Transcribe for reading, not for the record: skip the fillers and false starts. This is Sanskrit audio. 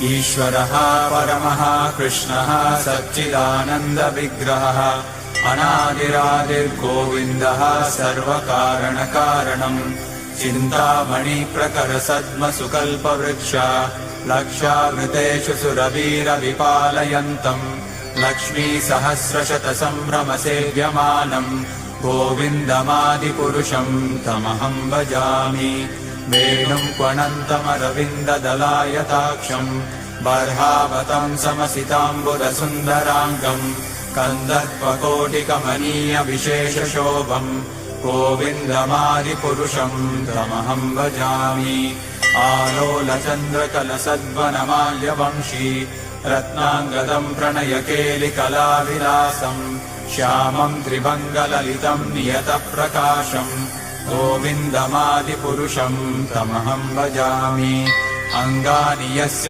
ईश्वरः परमः कृष्णः सच्चिदानन्दविग्रहः अनादिरादिर्गोविन्दः सर्वकारणकारणम् चिन्तामणिप्रकरसद्मसुकल्पवृक्ष लक्षावृतेषु सुरवीरविपालयन्तम् लक्ष्मीसहस्रशतसम्भ्रमसेव्यमानम् गोविन्दमादिपुरुषम् तमहम् भजामि। वेणुम् क्वणन्तमरविन्ददलायताक्षम् बर्हावतम् समसिताम्बुदसुन्दराङ्गम् कन्दर्पकोटिकमनीयविशेषशोभम् गोविन्दमादिपुरुषम् तमहम् भजामि। आलोलचन्द्रकलसद्वनमाल्यवंशी रत्नाङ्गदम् प्रणयकेलिकलाविलासम् श्यामम् त्रिभङ्गललितम् नियतप्रकाशम् गोविन्दमादिपुरुषम् तमहम् भजामि। अङ्गानि यस्य